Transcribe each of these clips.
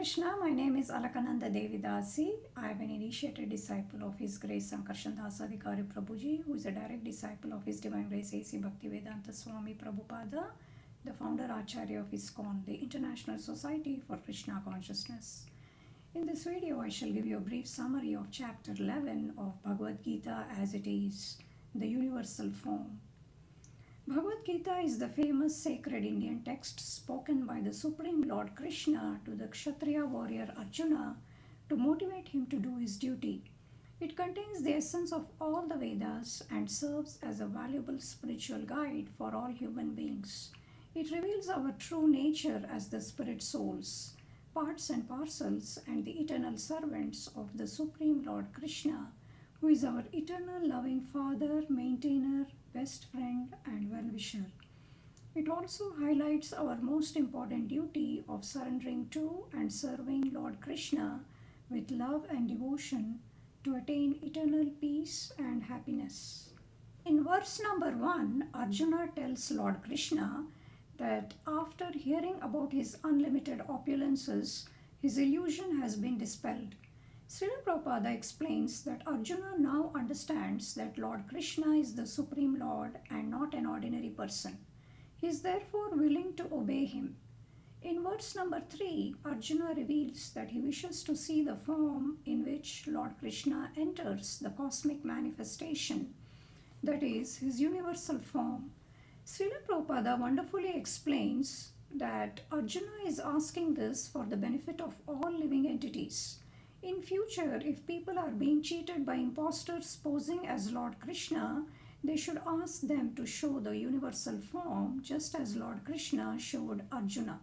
Krishna, my name is Alakananda Devidasi. I am an initiated disciple of His Grace Sankarshan Das Adhikari Prabhuji, who is a direct disciple of His Divine Grace A.C. Bhaktivedanta Swami Prabhupada, the founder Acharya of ISKCON, the International Society for Krishna Consciousness. In this video, I shall give you a brief summary of chapter 11 of Bhagavad Gita as it is, the universal form. Bhagavad Gita is the famous sacred Indian text spoken by the Supreme Lord Krishna to the Kshatriya warrior Arjuna to motivate him to do his duty. It contains the essence of all the Vedas and serves as a valuable spiritual guide for all human beings. It reveals our true nature as the spirit souls, parts and parcels, and the eternal servants of the Supreme Lord Krishna, who is our eternal loving Father, maintainer, best friend, and well-wisher. It also highlights our most important duty of surrendering to and serving Lord Krishna with love and devotion to attain eternal peace and happiness. In verse number 1, Arjuna tells Lord Krishna that after hearing about his unlimited opulences, his illusion has been dispelled. Srila Prabhupada explains that Arjuna now understands that Lord Krishna is the Supreme Lord and not an ordinary person. He is therefore willing to obey him. In verse number 3, Arjuna reveals that he wishes to see the form in which Lord Krishna enters the cosmic manifestation, that is, his universal form. Srila Prabhupada wonderfully explains that Arjuna is asking this for the benefit of all living entities. In future, if people are being cheated by impostors posing as Lord Krishna, they should ask them to show the universal form just as Lord Krishna showed Arjuna.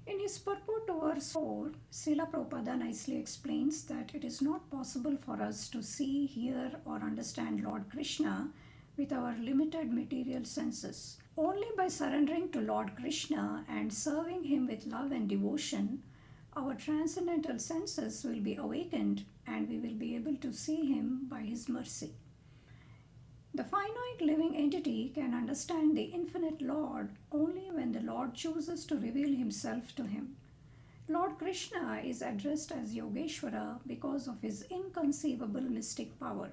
In his purport to verse 4, Srila Prabhupada nicely explains that it is not possible for us to see, hear, or understand Lord Krishna with our limited material senses. Only by surrendering to Lord Krishna and serving him with love and devotion, our transcendental senses will be awakened and we will be able to see him by his mercy. The finite living entity can understand the infinite Lord only when the Lord chooses to reveal himself to him. Lord Krishna is addressed as Yogeshwara because of his inconceivable mystic power.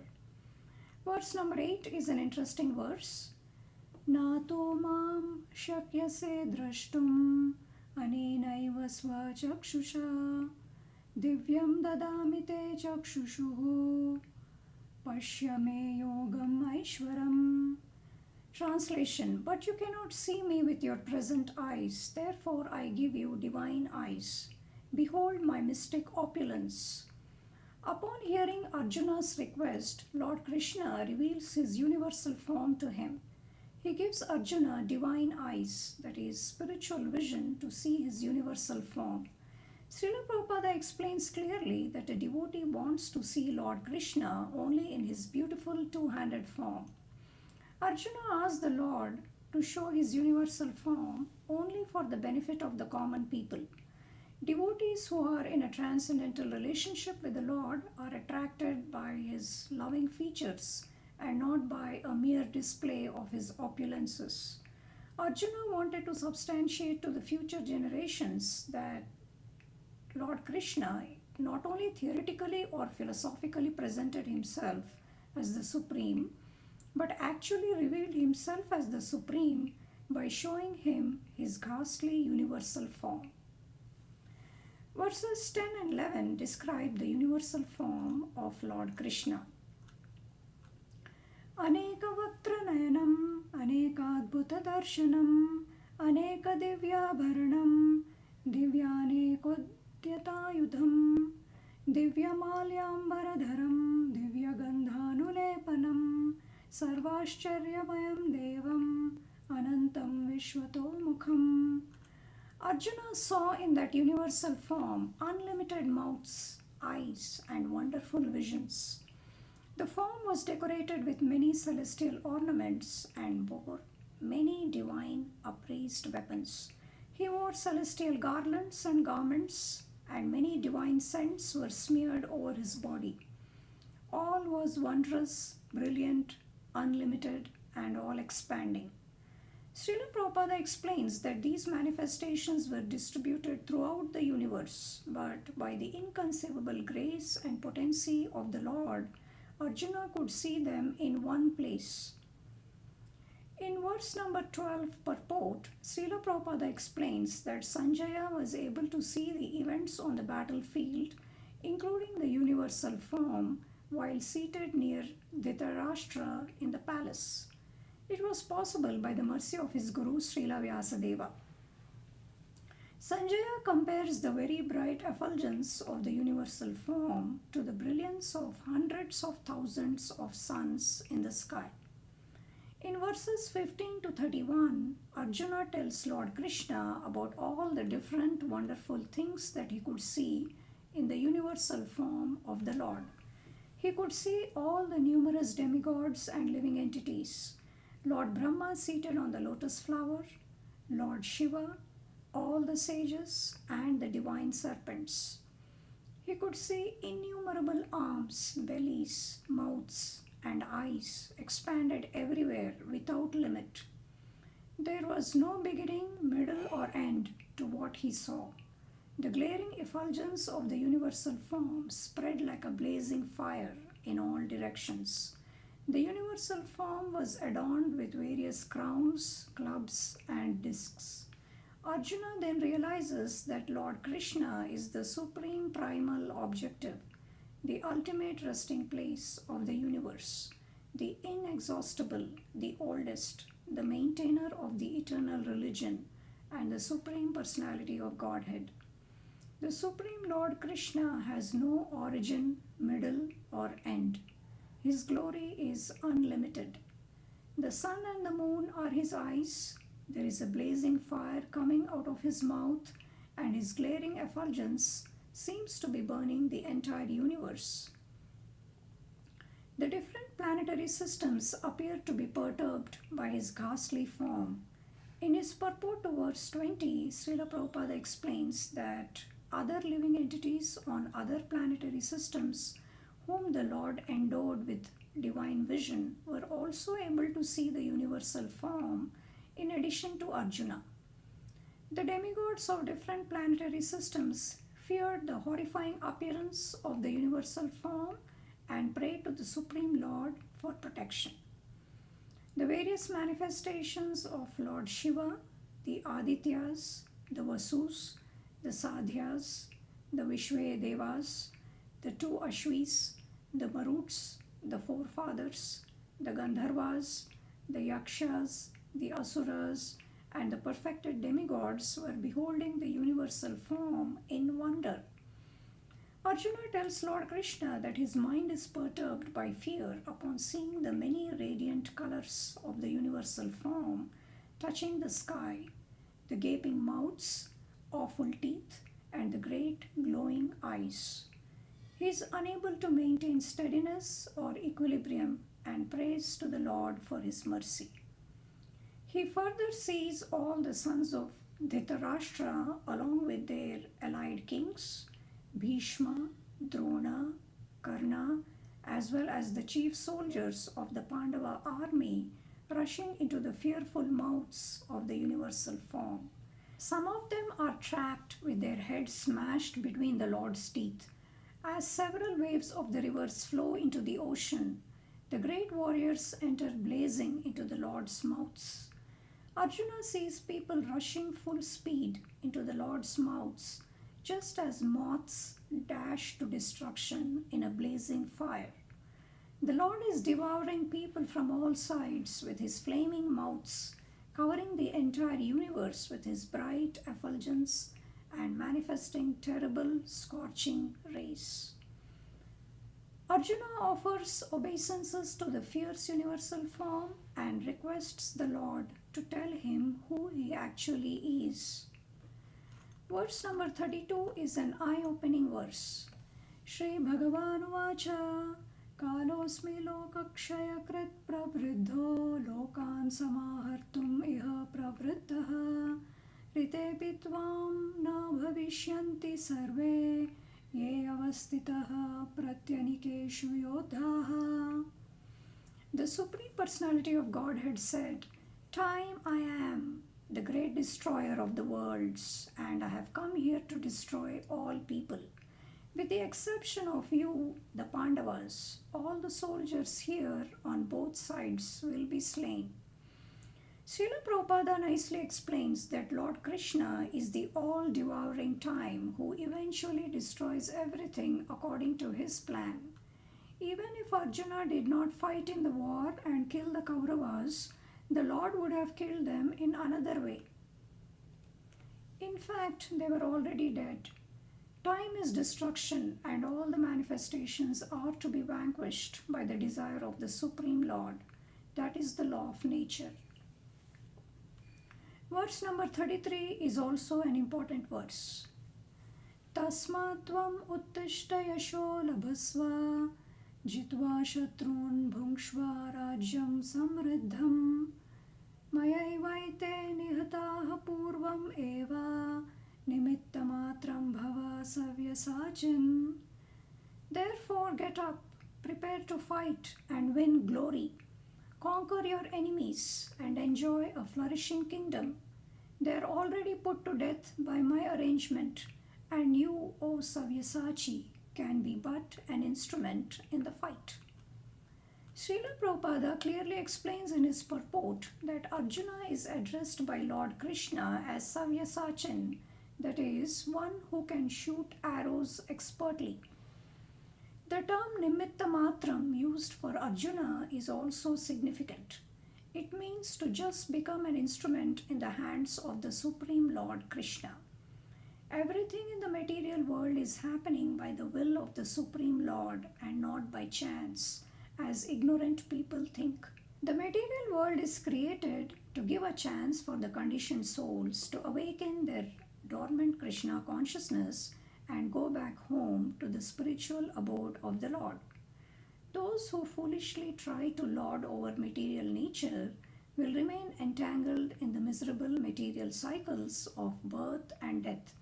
Verse number 8 is an interesting verse. Nato mam shakyase drashtum अनेनैव स्वचक्षुषा दिव्यं ददामि ते चक्षुषुः पश्य मे योगम् ऐश्वरम्. Translation: But you cannot see me with your present eyes, therefore I give you divine eyes. Behold my mystic opulence. Upon hearing Arjuna's request, Lord Krishna reveals his universal form to him. He gives Arjuna divine eyes, that is, spiritual vision to see his universal form. Srila Prabhupada explains clearly that a devotee wants to see Lord Krishna only in his beautiful two-handed form. Arjuna asked the Lord to show his universal form only for the benefit of the common people. Devotees who are in a transcendental relationship with the Lord are attracted by his loving features and not by a mere display of his opulences. Arjuna wanted to substantiate to the future generations that Lord Krishna not only theoretically or philosophically presented himself as the Supreme, but actually revealed himself as the Supreme by showing him his ghastly universal form. Verses 10 and 11 describe the universal form of Lord Krishna. अनेकवक्त्रनयनम् अनेकाद्भुतदर्शनम् अनेकदिव्याभरणम् दिव्यानेकोद्यतायुधम् दिव्यमाल्याम्बरधरम् दिव्यगन्धानुलेपनम् सर्वाश्चर्यमयं देवम् अनन्तं विश्वतोमुखम्. Arjuna saw in that universal form unlimited mouths, eyes, and wonderful visions. The form was decorated with many celestial ornaments and bore many divine upraised weapons. He wore celestial garlands and garments, and many divine scents were smeared over his body. All was wondrous, brilliant, unlimited, and all expanding. Srila Prabhupada explains that these manifestations were distributed throughout the universe, but by the inconceivable grace and potency of the Lord, Arjuna could see them in one place. In verse number 12 purport, Srila Prabhupada explains that Sanjaya was able to see the events on the battlefield, including the universal form, while seated near Dhritarashtra in the palace. It was possible by the mercy of his Guru Srila Vyasadeva. Sanjaya compares the very bright effulgence of the universal form to the brilliance of hundreds of thousands of suns in the sky. In verses 15 to 31, Arjuna tells Lord Krishna about all the different wonderful things that he could see in the universal form of the Lord. He could see all the numerous demigods and living entities, Lord Brahma seated on the lotus flower, Lord Shiva, all the sages, and the divine serpents. He could see innumerable arms, bellies, mouths, and eyes expanded everywhere without limit. There was no beginning, middle, or end to what he saw. The glaring effulgence of the universal form spread like a blazing fire in all directions. The universal form was adorned with various crowns, clubs, and discs. Arjuna then realizes that Lord Krishna is the supreme primal objective, the ultimate resting place of the universe, the inexhaustible, the oldest, the maintainer of the eternal religion, and the supreme personality of Godhead. The Supreme Lord Krishna has no origin, middle, or end. His glory is unlimited. The sun and the moon are his eyes. There is a blazing fire coming out of his mouth, and his glaring effulgence seems to be burning the entire universe. The different planetary systems appear to be perturbed by his ghastly form. In his purport to verse 20, Srila Prabhupada explains that other living entities on other planetary systems whom the Lord endowed with divine vision were also able to see the universal form in addition to Arjuna. The demigods of different planetary systems feared the horrifying appearance of the universal form and prayed to the Supreme Lord for protection. The various manifestations of Lord Shiva, the Adityas, the Vasus, the Sadhyas, the Vishwe Devas, the two Ashvis, the Maruts, the forefathers, the Gandharvas, the Yakshas, the Asuras, and the perfected demigods were beholding the universal form in wonder. Arjuna tells Lord Krishna that his mind is perturbed by fear upon seeing the many radiant colors of the universal form touching the sky, the gaping mouths, awful teeth, and the great glowing eyes. He is unable to maintain steadiness or equilibrium and prays to the Lord for his mercy. He further sees all the sons of Dhritarashtra along with their allied kings, Bhishma, Drona, Karna, as well as the chief soldiers of the Pandava army rushing into the fearful mouths of the universal form. Some of them are trapped with their heads smashed between the Lord's teeth. As several waves of the rivers flow into the ocean, the great warriors enter blazing into the Lord's mouths. Arjuna sees people rushing full speed into the Lord's mouths, just as moths dash to destruction in a blazing fire. The Lord is devouring people from all sides with his flaming mouths, covering the entire universe with his bright effulgence and manifesting terrible, scorching rays. Arjuna offers obeisances to the fierce universal form and requests the Lord to tell him who he actually is. Verse number 32 is an eye-opening verse. Shri Bhagavan Vacha Kalosmi Lokakshayakrit Pravriddho Lokan Samahartum Iha Pravriddhaha Ritepi Tvam Na Bhavishyanti Sarve Ye Avastitaha Pratyanikeshu Yodhaha. The Supreme Personality of Godhead said, Time I am, the great destroyer of the worlds, and I have come here to destroy all people. With the exception of you, the Pandavas, all the soldiers here on both sides will be slain. Srila Prabhupada nicely explains that Lord Krishna is the all-devouring time who eventually destroys everything according to his plan. Even if Arjuna did not fight in the war and kill the Kauravas, the Lord would have killed them in another way. In fact, they were already dead. Time is destruction, and all the manifestations are to be vanquished by the desire of the Supreme Lord. That is the law of nature. Verse number 33 is also an important verse. Tasmatvam uttishta yasho labhasva jitva shatrun bhungshva rajyam samriddham mayaivaite nihataha purvam eva nimittamatram bhava savyasachin. Therefore get up, prepare to fight and win glory. Conquer your enemies and enjoy a flourishing kingdom. They are already put to death by my arrangement, and you, O Savyasachi, can be but an instrument in the fight. Srila Prabhupada clearly explains in his purport that Arjuna is addressed by Lord Krishna as Savyasachin, that is, one who can shoot arrows expertly. The term Nimitta Matram used for Arjuna is also significant. It means to just become an instrument in the hands of the Supreme Lord Krishna. Everything in the material world is happening by the will of the Supreme Lord and not by chance, as ignorant people think. The material world is created to give a chance for the conditioned souls to awaken their dormant Krishna consciousness and go back home to the spiritual abode of the Lord. Those who foolishly try to lord over material nature will remain entangled in the miserable material cycles of birth and death,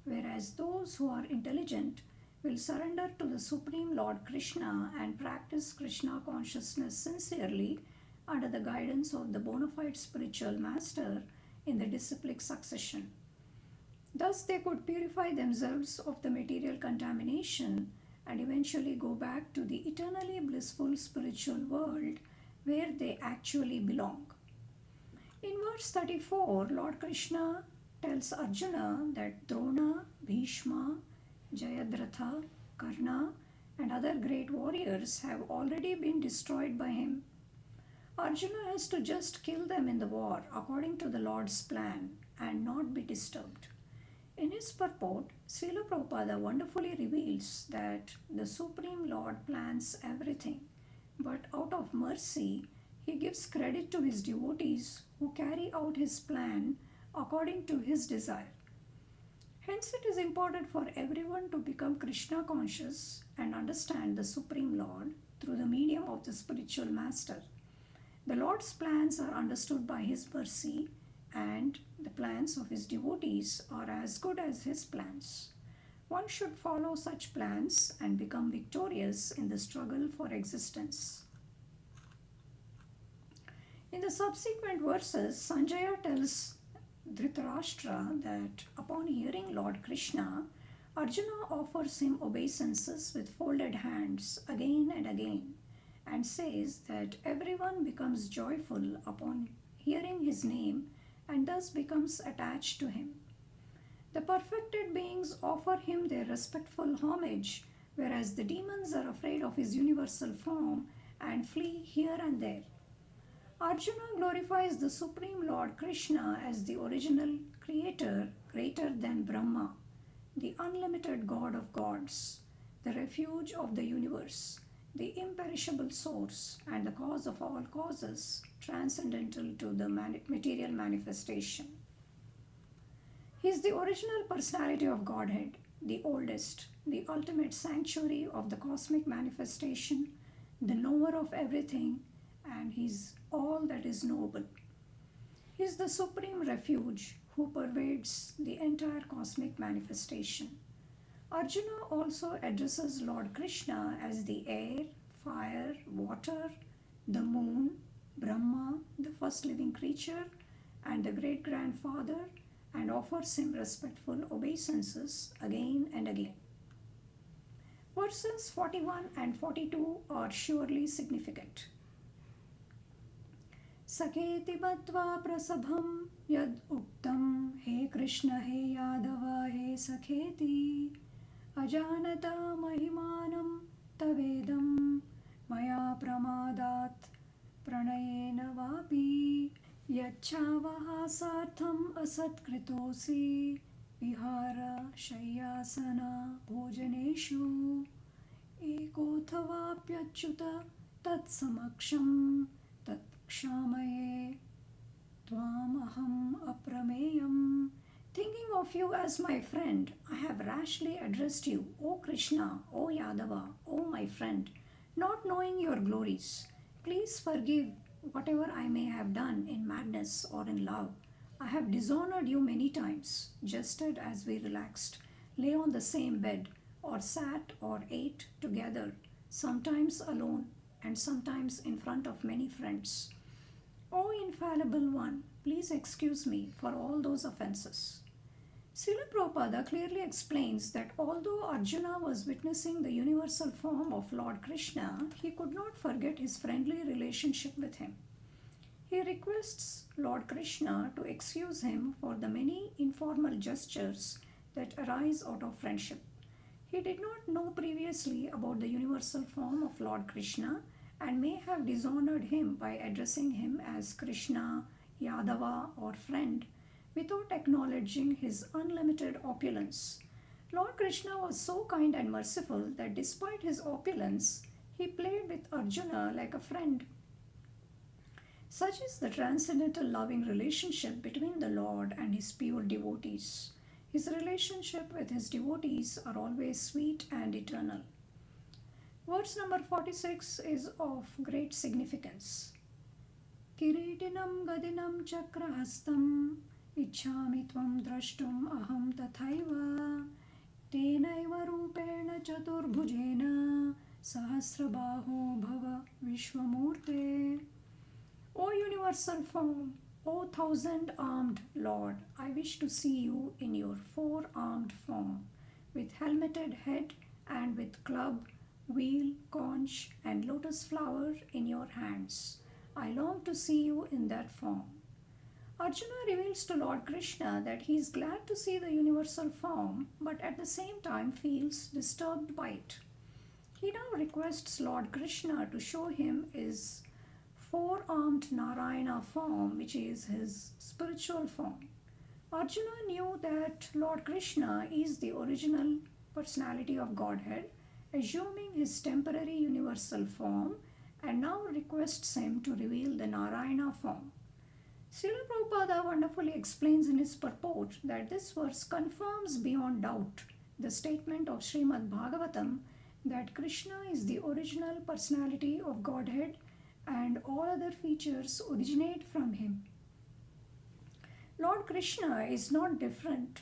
whereas those who are intelligent will surrender to the Supreme Lord Krishna and practice Krishna consciousness sincerely under the guidance of the bona fide spiritual master in the disciplic succession. Thus, they could purify themselves of the material contamination and eventually go back to the eternally blissful spiritual world where they actually belong. In verse 34, Lord Krishna tells Arjuna that Drona, Bhishma, Jayadratha, Karna, and other great warriors have already been destroyed by him. Arjuna has to just kill them in the war according to the Lord's plan and not be disturbed. In his purport, Srila Prabhupada wonderfully reveals that the Supreme Lord plans everything, but out of mercy, he gives credit to his devotees who carry out his plan according to his desire. Hence, it is important for everyone to become Krishna conscious and understand the Supreme Lord through the medium of the spiritual master. The Lord's plans are understood by his mercy, and the plans of his devotees are as good as his plans. One should follow such plans and become victorious in the struggle for existence. In the subsequent verses, Sanjaya tells Dhritarashtra that upon hearing Lord Krishna, Arjuna offers him obeisances with folded hands again and again and says that everyone becomes joyful upon hearing his name and thus becomes attached to him. The perfected beings offer him their respectful homage, whereas the demons are afraid of his universal form and flee here and there. Arjuna glorifies the Supreme Lord Krishna as the original creator greater than Brahma, the unlimited God of gods, the refuge of the universe, the imperishable source and the cause of all causes, transcendental to the material manifestation. He is the original personality of Godhead, the oldest, the ultimate sanctuary of the cosmic manifestation, the knower of everything, and he is all that is knowable. He is the supreme refuge who pervades the entire cosmic manifestation. Arjuna also addresses Lord Krishna as the air, fire, water, the moon, Brahma, the first living creature, and the great-grandfather, and offers him respectful obeisances again and again. Verses 41 and 42 are surely significant. Sakheti batva prasabham yad uktam he Krishna he Yadava he Sakheti ajanata mahimanam tavedam maya pramadat pranayena vapi yachavaha sartham asatkritosi vihara shayyasana bhojaneshu ekothavaप्यच्युत tatsamaksham tat Kshamaye Tvam Aham Aprameyam. Thinking of you as my friend, I have rashly addressed you, O Krishna, O Yadava, O my friend, not knowing your glories. Please forgive whatever I may have done in madness or in love. I have dishonored you many times, jested as we relaxed, lay on the same bed, or sat or ate together, sometimes alone and sometimes in front of many friends. O infallible one, please excuse me for all those offenses. Srila Prabhupada clearly explains that although Arjuna was witnessing the universal form of Lord Krishna, he could not forget his friendly relationship with him. He requests Lord Krishna to excuse him for the many informal gestures that arise out of friendship. He did not know previously about the universal form of Lord Krishna and may have dishonored him by addressing him as Krishna, Yadava, or friend without acknowledging his unlimited opulence. Lord Krishna was so kind and merciful that despite his opulence, he played with Arjuna like a friend. Such is the transcendental loving relationship between the Lord and his pure devotees. His relationship with his devotees are always sweet and eternal. Verse number 46 is of great significance. Kiritinam gadinam chakrahastam ichhami tvam drashtum aham tathaiva tenaiva rupena chaturbhujena sahasrabaho bhava vishwamurte. O universal form, O thousand-armed Lord, I wish to see you in your four-armed form, with helmeted head and with club, wheel, conch, and lotus flower in your hands. I long to see you in that form. Arjuna reveals to Lord Krishna that he is glad to see the universal form, but at the same time feels disturbed by it. He now requests Lord Krishna to show him his four-armed Narayana form, which is his spiritual form. Arjuna knew that Lord Krishna is the original personality of Godhead, assuming his temporary universal form, and now requests him to reveal the Narayana form. Srila Prabhupada wonderfully explains in his purport that this verse confirms beyond doubt the statement of Srimad Bhagavatam that Krishna is the original personality of Godhead and all other features originate from him. Lord Krishna is not different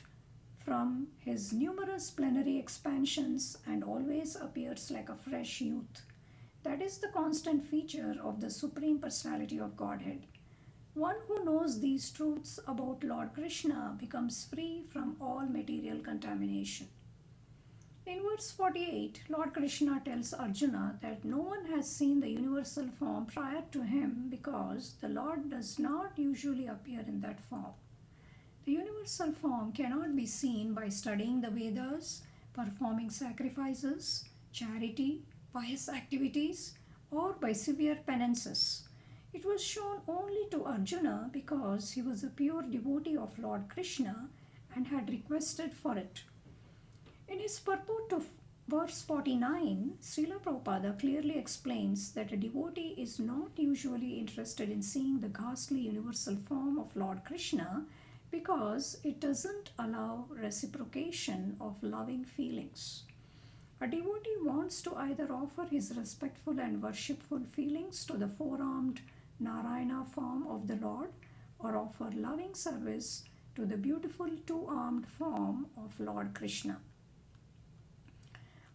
from his numerous plenary expansions and always appears like a fresh youth. That is the constant feature of the Supreme Personality of Godhead. One who knows these truths about Lord Krishna becomes free from all material contamination. In verse 48, Lord Krishna tells Arjuna that no one has seen the universal form prior to him because the Lord does not usually appear in that form. The universal form cannot be seen by studying the Vedas, performing sacrifices, charity, pious activities, or by severe penances. It was shown only to Arjuna because he was a pure devotee of Lord Krishna and had requested for it. In his purport to verse 49, Srila Prabhupada clearly explains that a devotee is not usually interested in seeing the ghastly universal form of Lord Krishna because it doesn't allow reciprocation of loving feelings. A devotee wants to either offer his respectful and worshipful feelings to the four-armed Narayana form of the Lord or offer loving service to the beautiful two-armed form of Lord Krishna.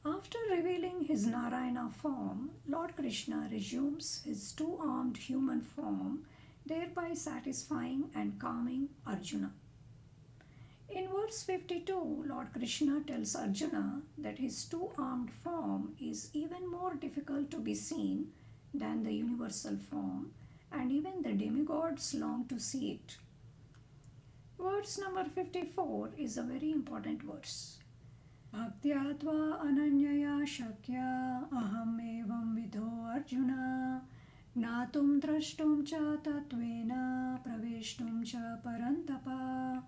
After revealing his Narayana form, Lord Krishna resumes his two-armed human form, thereby satisfying and calming Arjuna. In verse 52, Lord Krishna tells Arjuna that his two-armed form is even more difficult to be seen than the universal form, and even the demigods long to see it. Verse number 54 is a very important verse. Bhaktya tva ananyaya shakya aham evam vidho Arjuna gnatum drashtum cha tatvena praveshtum cha parantapa.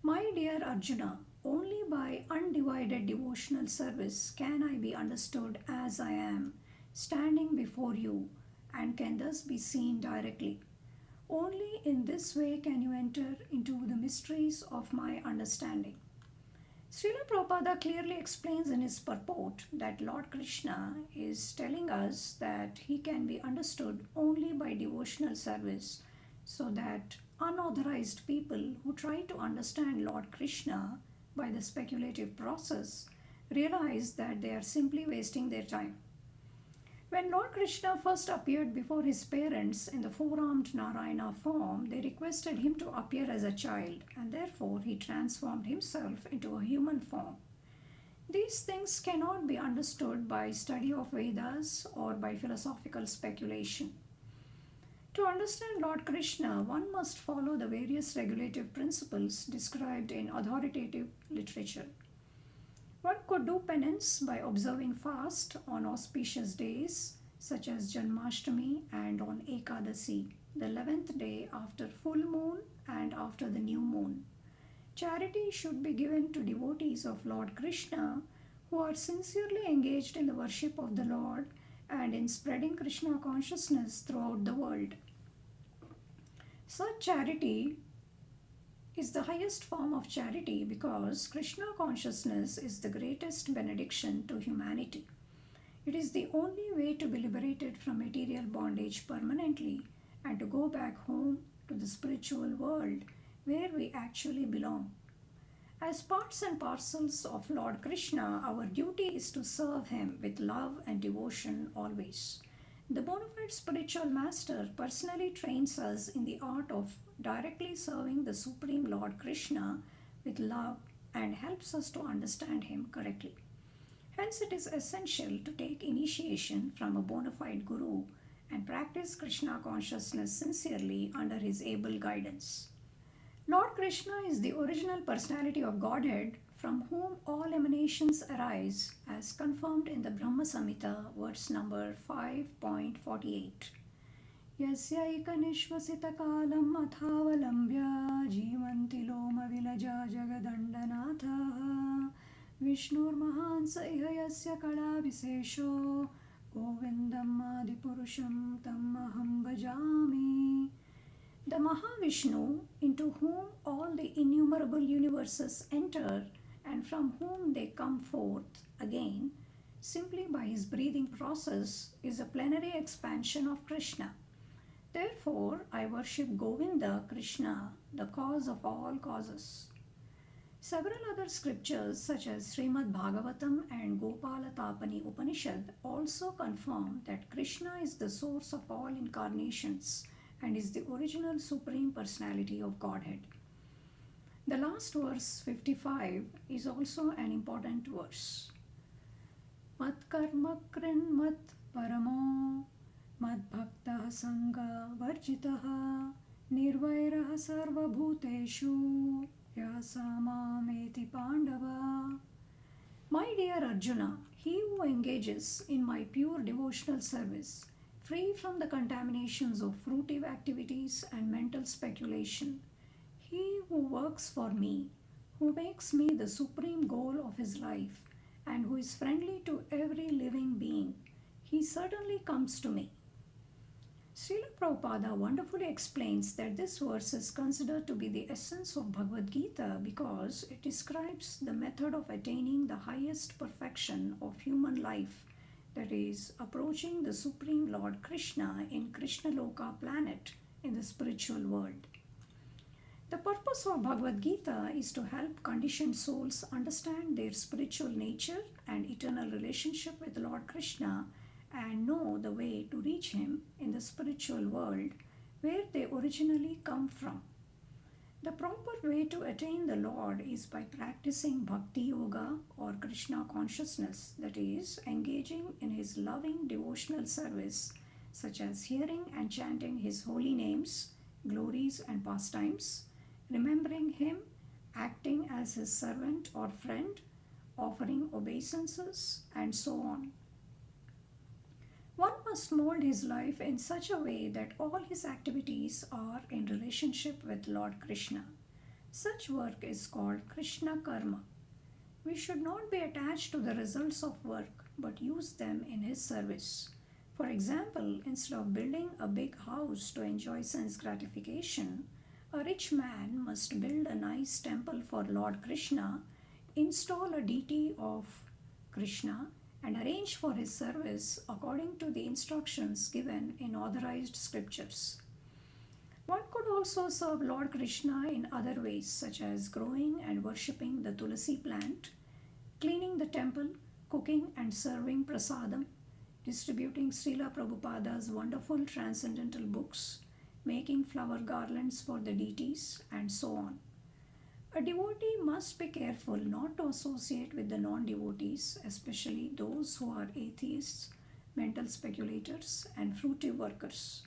My dear Arjuna, only by undivided devotional service can I be understood as I am, standing before you, and can thus be seen directly. Only in this way can you enter into the mysteries of my understanding. Srila Prabhupada clearly explains in his purport that Lord Krishna is telling us that he can be understood only by devotional service, so that unauthorized people who try to understand Lord Krishna by the speculative process realize that they are simply wasting their time. When Lord Krishna first appeared before his parents in the four-armed Narayana form, they requested him to appear as a child, and therefore he transformed himself into a human form. These things cannot be understood by study of Vedas or by philosophical speculation. To understand Lord Krishna, one must follow the various regulative principles described in authoritative literature. One could do penance by observing fast on auspicious days such as Janmashtami and on Ekadasi, the 11th day after full moon and after the new moon. Charity should be given to devotees of Lord Krishna who are sincerely engaged in the worship of the Lord and in spreading Krishna consciousness throughout the world. Such charity is the highest form of charity because Krishna consciousness is the greatest benediction to humanity. It is the only way to be liberated from material bondage permanently and to go back home to the spiritual world where we actually belong. As parts and parcels of Lord Krishna, our duty is to serve him with love and devotion always. The bona fide spiritual master personally trains us in the art of directly serving the Supreme Lord Krishna with love and helps us to understand him correctly. Hence, it is essential to take initiation from a bona fide guru and practice Krishna consciousness sincerely under his able guidance. Lord Krishna is the original personality of Godhead from whom all emanations arise, as confirmed in the Brahma Samhita, verse number 5.48. Yasyaika nishvasita kalam athavalambya jivanti loma vilaja jagadandanatha Vishnur mahansa iha yasya kala visesho govindam adipurusham tam aham bhajami. The Mahavishnu, into whom all the innumerable universes enter and from whom they come forth again, simply by his breathing process, is a plenary expansion of Krishna. Therefore, I worship Govinda, Krishna, the cause of all causes. Several other scriptures such as Srimad Bhagavatam and Gopala Tapani Upanishad also confirm that Krishna is the source of all incarnations and is the original Supreme Personality of Godhead. The last verse, 55, is also an important verse. Mat karma krin mat paramo mat bhaktah sangha varjitaha nirvairah sarva bhuteshu yasamameti pandava. My dear Arjuna, he who engages in my pure devotional service, free from the contaminations of fruitive activities and mental speculation, he who works for me, who makes me the supreme goal of his life, and who is friendly to every living being, he certainly comes to me. Srila Prabhupada wonderfully explains that this verse is considered to be the essence of Bhagavad Gita because it describes the method of attaining the highest perfection of human life, that is, approaching the Supreme Lord Krishna in Krishna Loka planet in the spiritual world. The purpose of Bhagavad Gita is to help conditioned souls understand their spiritual nature and eternal relationship with Lord Krishna and know the way to reach Him in the spiritual world where they originally come from. The proper way to attain the Lord is by practicing Bhakti Yoga or Krishna consciousness, that is, engaging in His loving devotional service, such as hearing and chanting His holy names, glories, and pastimes, remembering Him, acting as His servant or friend, offering obeisances, and so on. One must mold his life in such a way that all his activities are in relationship with Lord Krishna. Such work is called Krishna Karma. We should not be attached to the results of work but use them in His service. For example, instead of building a big house to enjoy sense gratification, a rich man must build a nice temple for Lord Krishna, install a deity of Krishna, and arrange for his service according to the instructions given in authorized scriptures. One could also serve Lord Krishna in other ways, such as growing and worshipping the tulsi plant, cleaning the temple, cooking and serving prasadam, distributing Srila Prabhupada's wonderful transcendental books, making flower garlands for the deities, and so on. A devotee must be careful not to associate with the non-devotees, especially those who are atheists, mental speculators, and fruitive workers.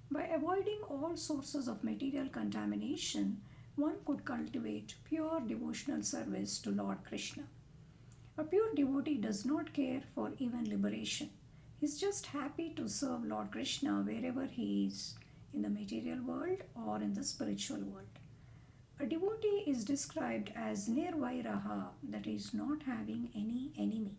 By avoiding all sources of material contamination, one could cultivate pure devotional service to Lord Krishna. A pure devotee does not care for even liberation. He is just happy to serve Lord Krishna wherever he is, in the material world or in the spiritual world. A devotee is described as nirvairaha, that is, not having any enemy.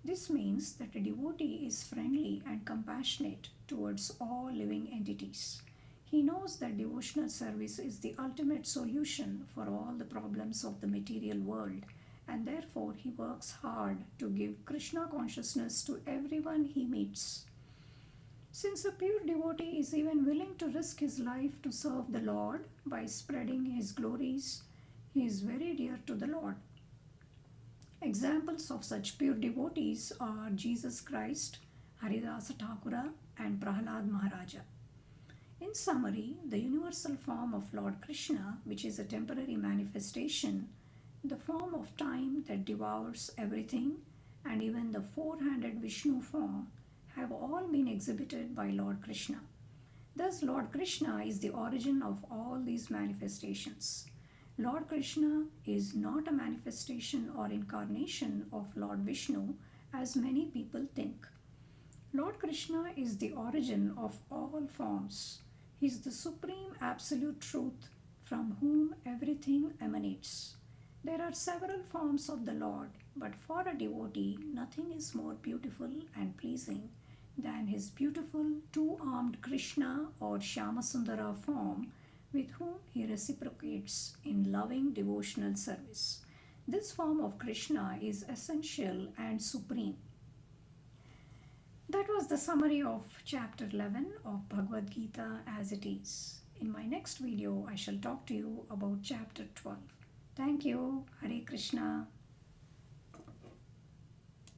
This means that a devotee is friendly and compassionate towards all living entities. He knows that devotional service is the ultimate solution for all the problems of the material world, and therefore he works hard to give Krishna consciousness to everyone he meets. Since a pure devotee is even willing to risk his life to serve the Lord by spreading His glories, he is very dear to the Lord. Examples of such pure devotees are Jesus Christ, Haridasa Thakura, and Prahlad Maharaja. In summary, the universal form of Lord Krishna, which is a temporary manifestation, the form of time that devours everything, and even the four-handed Vishnu form, have all been exhibited by Lord Krishna. Thus, Lord Krishna is the origin of all these manifestations. Lord Krishna is not a manifestation or incarnation of Lord Vishnu, as many people think. Lord Krishna is the origin of all forms. He is the supreme absolute truth from whom everything emanates. There are several forms of the Lord, but for a devotee, nothing is more beautiful and pleasing than his beautiful two-armed Krishna or Shyamasundara form, with whom he reciprocates in loving devotional service. This form of Krishna is essential and supreme. That was the summary of chapter 11 of Bhagavad Gita as it is. In my next video, I shall talk to you about chapter 12. Thank you. Hare Krishna.